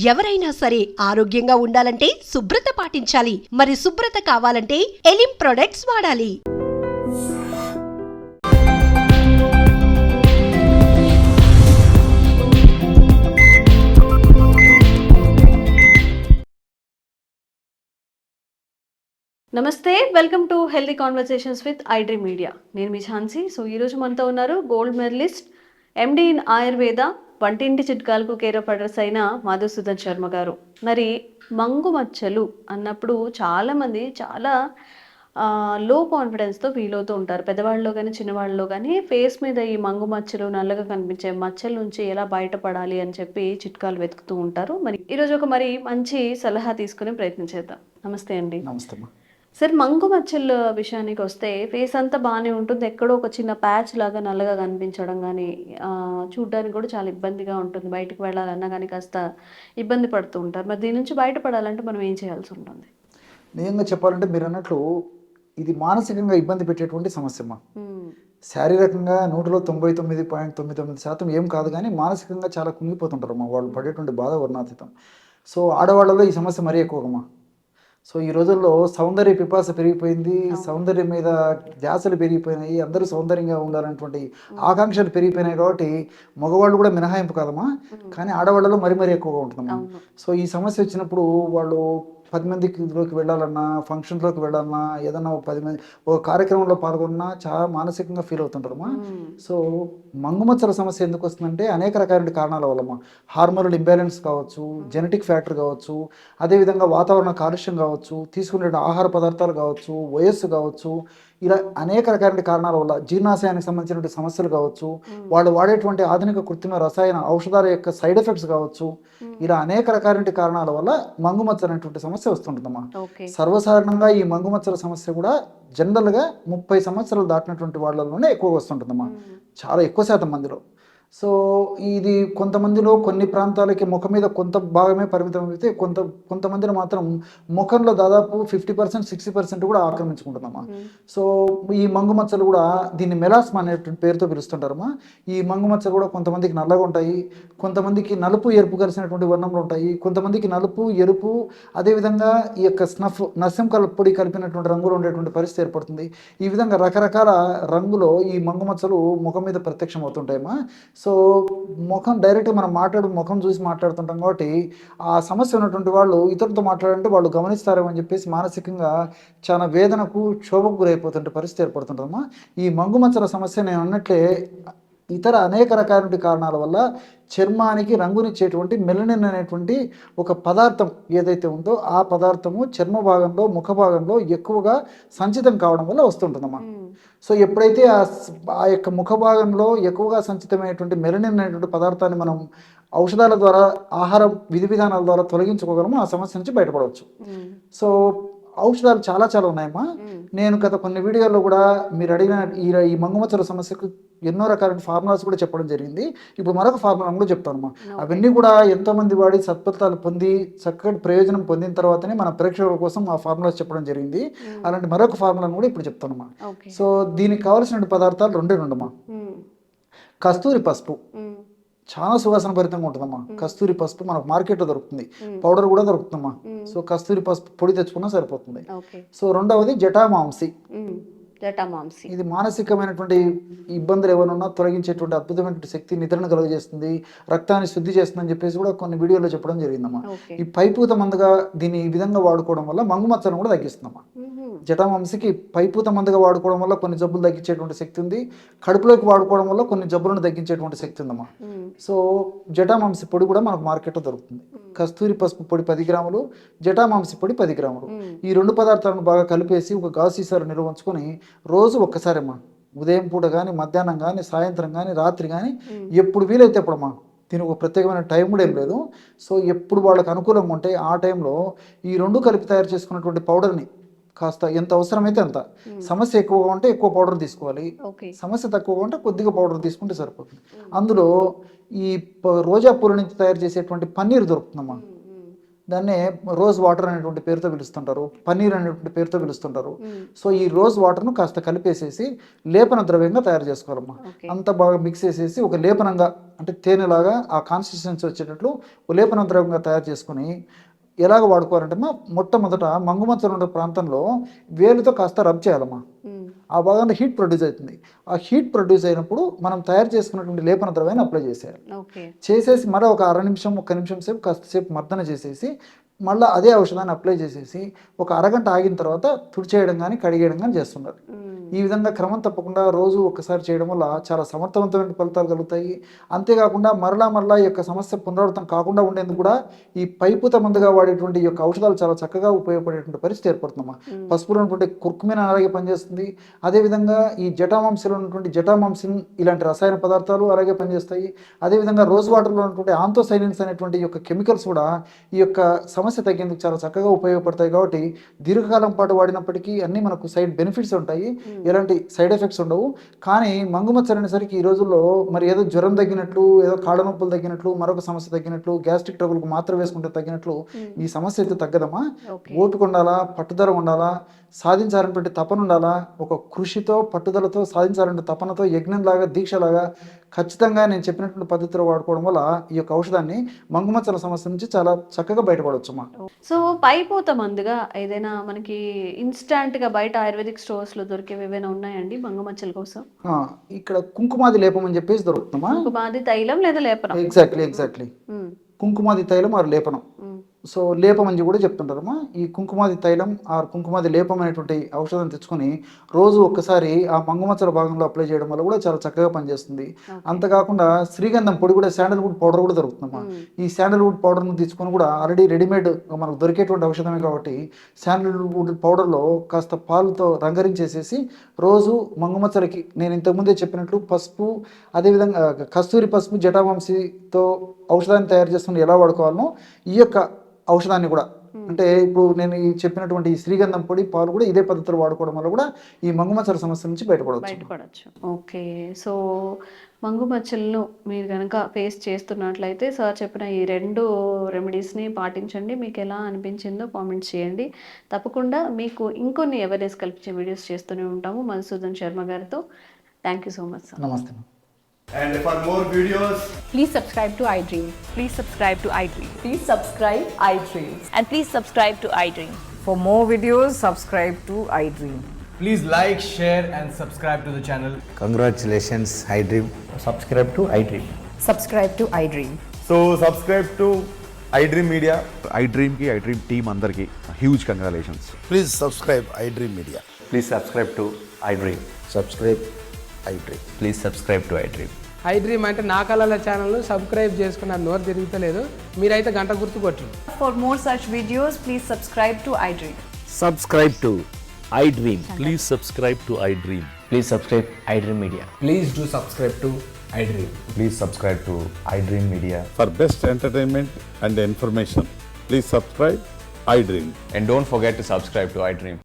ఎవరైనా సరే ఆరోగ్యంగా ఉండాలంటే శుభ్రత పాటించాలి. మరి శుభ్రత కావాలంటే ఎలిం ప్రొడక్ట్స్ వాడాలి. నమస్తే, welcome to healthy conversations with iDream media. నేను మీ ఝాన్సీ. సో ఈరోజు మనతో ఉన్నారు gold medalist, MD in Ayurveda, వంటింటి చిట్కాలకు కేర్ ఆఫ్ అడ్రస్ అయిన మధుసూదన్ శర్మ గారు. మరి మంగు మచ్చలు అన్నప్పుడు చాలామంది చాలా లో కాన్ఫిడెన్స్తో ఫీల్ అవుతూ ఉంటారు. పెద్దవాళ్ళలో కానీ చిన్నవాళ్ళలో కానీ ఫేస్ మీద ఈ మంగు మచ్చలు, నల్లగా కనిపించే మచ్చల నుంచి ఎలా బయటపడాలి అని చెప్పి చిట్కాలు వెతుకుతూ ఉంటారు. మరి ఈరోజు ఒక మంచి సలహా తీసుకునే ప్రయత్నం చేద్దాం. నమస్తే అండి. నమస్తే. సార్, మంగు మచ్చల విషయానికి వస్తే ఫేస్ అంతా బాగానే ఉంటుంది, ఎక్కడో ఒక చిన్న ప్యాచ్ లాగా నల్లగా కనిపించడం కానీ చూడ్డానికి కూడా చాలా ఇబ్బందిగా ఉంటుంది. బయటకు వెళ్ళాలన్నా కానీ కాస్త ఇబ్బంది పడుతూ ఉంటారు. మరి దీని నుంచి బయటపడాలంటే మనం ఏం చేయాల్సి ఉంటుంది? నిజంగా చెప్పాలంటే మీరు అన్నట్లు ఇది మానసికంగా ఇబ్బంది పెట్టేటువంటి సమస్యమ్మా. శారీరకంగా 99.99% ఏం కాదు, కానీ మానసికంగా చాలా కుంగిపోతుంటారు అమ్మా. వాళ్ళు పడేటువంటి బాధ వర్ణాతీతం. సో ఆడవాళ్ళలో ఈ సమస్య మరీ ఎక్కువమ్మా. సో ఈ రోజుల్లో సౌందర్య పిపాస పెరిగిపోయింది, సౌందర్యం మీద ధ్యాసలు పెరిగిపోయినాయి, అందరూ సౌందర్యంగా ఉండాలనేటువంటి ఆకాంక్షలు పెరిగిపోయినాయి. కాబట్టి మగవాళ్ళు కూడా మినహాయింపు కాదమ్మా, కానీ ఆడవాళ్ళలో మరీ ఎక్కువగా ఉంటుందమ్మా. సో ఈ సమస్య వచ్చినప్పుడు వాళ్ళు 10 మందిలోకి వెళ్ళాలన్నా, ఫంక్షన్స్లోకి వెళ్ళాలన్నా, ఏదన్నా 10 మంది ఒక కార్యక్రమంలో పాల్గొన్నా చాలా మానసికంగా ఫీల్ అవుతుంటారమ్మా. సో మంగుమచ్చల సమస్య ఎందుకు వస్తుందంటే అనేక రకాల కారణాల వల్లమ్మా. హార్మోనల్ ఇంబ్యాలెన్స్ కావచ్చు, జెనెటిక్ ఫ్యాక్టర్ కావచ్చు, అదేవిధంగా వాతావరణ కాలుష్యం కావచ్చు, తీసుకునే ఆహార పదార్థాలు కావచ్చు, వయస్సు కావచ్చు, ఇలా అనేక రకాల కారణాల వల్ల, జీర్ణాశయానికి సంబంధించినటువంటి సమస్యలు కావచ్చు, వాళ్ళు వాడేటువంటి ఆధునిక కృత్రిమ రసాయన ఔషధాల యొక్క సైడ్ ఎఫెక్ట్స్ కావచ్చు, ఇలా అనేక రకాల కారణాల వల్ల మంగుమచ్చ అనేటువంటి సమస్య వస్తుంటుందమ్మా. సర్వసాధారణంగా ఈ మంగుమచ్చల సమస్య కూడా జనరల్గా 30 సంవత్సరాలు దాటినటువంటి వాళ్ళలోనే ఎక్కువగా వస్తుంటుందమ్మా, చాలా ఎక్కువ శాతం మందిలో. సో ఇది కొంతమందిలో కొన్ని ప్రాంతాలకి ముఖం మీద కొంత భాగమే పరిమితం అయితే, కొంతమందిలో మాత్రం ముఖంలో దాదాపు 50% 60% కూడా ఆక్రమించుకుంటుందమ్మా. సో ఈ మంగుమచ్చలు కూడా దీన్ని మెలాస్మా అనేటువంటి పేరుతో పిలుస్తుంటారమ్మా. ఈ మంగుమచ్చలు కూడా కొంతమందికి నల్లగా ఉంటాయి, కొంతమందికి నలుపు ఎరుపు కలిసినటువంటి వర్ణంలో ఉంటాయి, కొంతమందికి నలుపు ఎరుపు, అదేవిధంగా ఈ యొక్క నస్యం పొడి కలిపినటువంటి రంగులో ఉండేటువంటి పరిస్థితి ఏర్పడుతుంది. ఈ విధంగా రకరకాల రంగులో ఈ మంగుమచ్చలు ముఖం మీద ప్రత్యక్షం అవుతుంటాయమ్మా. సో ముఖం డైరెక్ట్గా మనం ముఖం చూసి మాట్లాడుతుంటాం కాబట్టి ఆ సమస్య ఉన్నటువంటి వాళ్ళు ఇతరులతో మాట్లాడంటే వాళ్ళు గమనిస్తారేమో అని చెప్పేసి మానసికంగా చాలా వేదనకు, క్షోభకు గురైపోతుంటే పరిస్థితి ఏర్పడుతుంటామా. ఈ మంగుమచ్చల సమస్య నేను అన్నట్లే ఇతర అనేక రకాల కారణాల వల్ల చర్మానికి రంగునిచ్చేటువంటి మెలనిన్ అనేటువంటి ఒక పదార్థం ఏదైతే ఉందో ఆ పదార్థము చర్మ భాగంలో, ముఖ భాగంలో ఎక్కువగా సంచితం కావడం వల్ల వస్తుంటుందమ్మా. సో ఎప్పుడైతే ఆ యొక్క ముఖ భాగంలో ఎక్కువగా సంచితమైనటువంటి మెలనిన్ అనేటువంటి పదార్థాన్ని మనం ఔషధాల ద్వారా, ఆహార విధి విధానాల ద్వారా తొలగించుకోగలము, ఆ సమస్య నుంచి బయటపడవచ్చు. సో ఔషధాలు చాలా ఉన్నాయమ్మా. నేను గత కొన్ని వీడియోల్లో కూడా మీరు అడిగిన ఈ మంగుమచ్చల సమస్యకు ఎన్నో రకాల ఫార్ములాస్ కూడా చెప్పడం జరిగింది. ఇప్పుడు మరొక ఫార్ములా కూడా చెప్తానమ్మా. అవన్నీ కూడా ఎంతోమంది వాడి సత్ఫలితాలు పొంది చక్కటి ప్రయోజనం పొందిన తర్వాతనే మన ప్రేక్షకుల కోసం ఆ ఫార్ములాస్ చెప్పడం జరిగింది. అలాంటి మరొక ఫార్ములాను కూడా ఇప్పుడు చెప్తానమ్మా. సో దీనికి కావాల్సిన పదార్థాలు రెండమ్మా. కస్తూరి పసుపు చాలా సువాసన భరితంగా ఉంటుందమ్మా. కస్తూరి పసుపు మనకు మార్కెట్లో దొరుకుతుంది, పౌడర్ కూడా దొరుకుతుందమ్మా. సో కస్తూరి పసుపు పొడి తెచ్చుకున్నా సరిపోతుంది. సో రెండవది జటామాంసి. ఇది మానసికమైనటువంటి ఇబ్బందులు ఏమైనా తొలగించేటువంటి అద్భుతమైనటువంటి శక్తి, నిద్రను కలుగజేస్తుంది, రక్తాన్ని శుద్ధి చేస్తుంది అని చెప్పేసి కూడా కొన్ని వీడియోలో చెప్పడం జరిగిందమ్మా. ఈ పైపూత మందుగా దీన్ని ఈ విధంగా వాడుకోవడం వల్ల మంగుమచ్చను కూడా తగ్గిస్తుందమ్మా. జటామాంసికి పైపూత మందుగా వాడుకోవడం వల్ల కొన్ని జబ్బులు తగ్గించేటువంటి శక్తి ఉంది, కడుపులోకి వాడుకోవడం వల్ల కొన్ని జబ్బులను తగ్గించేటువంటి శక్తి ఉందమ్మా. సో జటామాంసి పొడి కూడా మనకు మార్కెట్లో దొరుకుతుంది. కస్తూరి పసుపు పొడి 10 గ్రాములు, జటామాంసి పొడి 10 గ్రాములు, ఈ రెండు పదార్థాలను బాగా కలిపేసి ఒక గాజు సీసాలో నిల్వ ఉంచుకొని రోజు ఒక్కసారమ్మా, ఉదయం పూట కానీ, మధ్యాహ్నం కానీ, సాయంత్రం కానీ, రాత్రి కానీ, ఎప్పుడు వీలైతే అప్పుడమ్మా. దీనికి ఒక ప్రత్యేకమైన టైం కూడా ఏం లేదు. సో ఎప్పుడు వాళ్ళకి అనుకూలంగా ఉంటే ఆ టైంలో ఈ రెండు కలిపి తయారు చేసుకున్నటువంటి పౌడర్ని కాస్త ఎంత అవసరమైతే అంత, సమస్య ఎక్కువగా ఉంటే ఎక్కువ పౌడర్ తీసుకోవాలి, సమస్య తక్కువగా ఉంటే కొద్దిగా పౌడర్ తీసుకుంటే సరిపోతుంది. అందులో ఈ రోజా పూల నుంచి తయారు చేసేటువంటి పన్నీర్ దొరుకుతుందమ్మా. దాన్నే రోజ్ వాటర్ అనేటువంటి పేరుతో పిలుస్తుంటారు, పన్నీర్ అనేటువంటి పేరుతో పిలుస్తుంటారు. సో ఈ రోజ్ వాటర్ను కాస్త కలిపేసేసి లేపన ద్రవ్యంగా తయారు చేసుకోవాలమ్మా. ఓకే. అంతా బాగా మిక్స్ చేసేసి ఒక లేపనంగా అంటే తేనెలాగా ఆ కాన్సిస్టెన్సీ వచ్చేటట్లు ఒక లేపన ద్రవ్యంగా తయారు చేసుకుని ఎలాగ వాడుకోవాలంటే మొట్టమొదట మంగుమచ్చలు ఉండే ప్రాంతంలో వేలుతో కాస్త రబ్ చేయాలమ్మా. ఆ భాగంలో హీట్ ప్రొడ్యూస్ అవుతుంది. ఆ హీట్ ప్రొడ్యూస్ అయినప్పుడు మనం తయారు చేసుకున్నటువంటి లేపన ద్రవ్యాన్ని అప్లై చేసేయాలి. ఓకే. చేసేసి మళ్ళీ ఒక అర నిమిషం 1 నిమిషం సేపు కాస్తసేపు మర్దన చేసేసి మళ్ళీ అదే ఔషధాన్ని అప్లై చేసేసి ఒక అరగంట ఆగిన తర్వాత తుడిచేయడం కానీ కడిగేయడం కానీ చేస్తున్నారు. ఈ విధంగా క్రమం తప్పకుండా రోజు ఒక్కసారి చేయడం వల్ల చాలా సమర్థవంతమైన ఫలితాలు కలుగుతాయి. అంతేకాకుండా మరలా ఈ యొక్క సమస్య పునరావృతం కాకుండా ఉండేందుకు కూడా ఈ పైపుత మందుగా వాడేటువంటి ఈ యొక్క ఔషధాలు చాలా చక్కగా ఉపయోగపడేటువంటి పరిస్థితి ఏర్పడుతుందమ్మా. పసుపులో ఉన్నటువంటి కుర్కుమిన్ అలాగే పనిచేస్తుంది. అదేవిధంగా ఈ జటామాంసిలో ఉన్నటువంటి జటామాంసిన్ ఇలాంటి రసాయన పదార్థాలు అలాగే పనిచేస్తాయి. అదేవిధంగా రోజ్ వాటర్లో ఉన్నటువంటి ఆంతోసైనిన్స్ అనేటువంటి ఈ యొక్క కెమికల్స్ కూడా ఈ యొక్క సమస్య తగ్గేందుకు చాలా చక్కగా ఉపయోగపడతాయి. కాబట్టి దీర్ఘకాలం పాటు వాడినప్పటికీ అన్నీ మనకు సైడ్ బెనిఫిట్స్ ఉంటాయి, ఎలాంటి సైడ్ ఎఫెక్ట్స్ ఉండవు. కానీ మంగుమచ్చలు అనేసరికి ఈ రోజుల్లో మరి ఏదో జ్వరం తగ్గినట్లు, ఏదో కాళ్ళ నొప్పులు తగ్గినట్లు, మరొక సమస్య తగ్గినట్లు, గ్యాస్ట్రిక్ ట్రబుల్కి మాత్ర వేసుకుంటే తగ్గినట్లు ఈ సమస్య అయితే తగ్గదమ్మా. ఓపిక ఉండాలా, పట్టుదల ఉండాలా, సాధించాలనేటువంటి తపన ఉండాలా. ఒక కృషితో పట్టుదలతో సాధించాలంటే తపనతో యజ్ఞంలాగా దీక్షలాగా ఖచ్చితంగా నేను చెప్పినటువంటి పద్ధతిలో వాడుకోవడం వల్ల ఈ యొక్క ఔషధాన్ని మంగుమచ్చల సమస్య నుంచి చాలా చక్కగా బయటపడవచ్చమ్మా. సో పైపోత మందుగా ఏదైనా మనకి ఇన్స్టాంట్ గా బయట ఆయుర్వేదిక్ స్టోర్స్ లో దొరికేవి ఏమైనా ఉన్నాయండి మంగమచ్చల కోసం? ఇక్కడ కుంకుమాది లేపం అని చెప్పేసి దొరుకుతుందమ్మా. కుంకుమాది తైలం లేదా లేపనం? ఎగ్జాక్ట్లీ కుంకుమాది తైలం ఆరు లేపనం. సో లేపం అని కూడా చెప్తుంటారమ్మా. ఈ కుంకుమాది తైలం ఆ కుంకుమాది లేపం అనేటువంటి ఔషధం తెచ్చుకొని రోజు ఒక్కసారి ఆ మంగుమచ్చల భాగంలో అప్లై చేయడం వల్ల కూడా చాలా చక్కగా పనిచేస్తుంది. అంతకాకుండా శ్రీగంధం పొడి కూడా, శాండల్వుడ్ పౌడర్ కూడా దొరుకుతుందమ్మా. ఈ శాండల్వుడ్ పౌడర్ను తీసుకొని కూడా ఆల్రెడీ రెడీమేడ్ మనకు దొరికేటువంటి ఔషధమే కాబట్టి శాండల్వుడ్ పౌడర్లో కాస్త పాలతో రంగరించేసేసి రోజు మంగుమచ్చలకి నేను ఇంతకుముందే చెప్పినట్లు పసుపు, అదేవిధంగా కస్తూరి పసుపు, జటావంశితో ఔషధాన్ని తయారు చేసుకుని ఎలా వాడుకోవాలనో ఈ యొక్క ఔషధాన్ని కూడా అంటే ఇప్పుడు నేను చెప్పినటువంటి ఈ శ్రీగంధం పొడి, పాలు కూడా ఇదే పద్ధతిలో వాడుకోవడం వల్ల కూడా ఈ మంగుమచ్చల సమస్య నుంచి బయటపడవచ్చు. ఓకే. సో మంగుమచ్చలను మీరు కనుక ఫేస్ చేస్తున్నట్లయితే సార్ చెప్పిన ఈ 2 రెమెడీస్ని పాటించండి. మీకు ఎలా అనిపించిందో కామెంట్స్ చేయండి. తప్పకుండా మీకు ఇంకొన్ని అవేర్నెస్ కల్పించే వీడియోస్ చేస్తూనే ఉంటాము మధుసూదన్ శర్మ గారితో. Thank you so much sir. నమస్తే. And for more videos, Please subscribe to iDream. Please subscribe to iDream. Please subscribe iDream. And please subscribe to iDream. For more videos, subscribe to iDream. please like, share and subscribe to the channel. Congratulations, iDream. Subscribe to iDream. Subscribe to iDream. So subscribe to iDream Media. iDream team అందరికి huge congratulations. Please subscribe iDream Media. Please subscribe to iDream. Subscribe iDream. Please subscribe to iDream. iDream అంటే నా కళల ఛానల్ను subscribe చేసుకున్న నోరు తిరుగుతలేదు, మీరైతే గంట గుర్తు కొట్టండి. For more such videos, please subscribe to iDream. Subscribe to iDream. Please subscribe to iDream. Please subscribe iDream Media. Please do subscribe to iDream. Please subscribe to iDream Media. For best entertainment and information, please subscribe iDream. And don't forget to subscribe to iDream.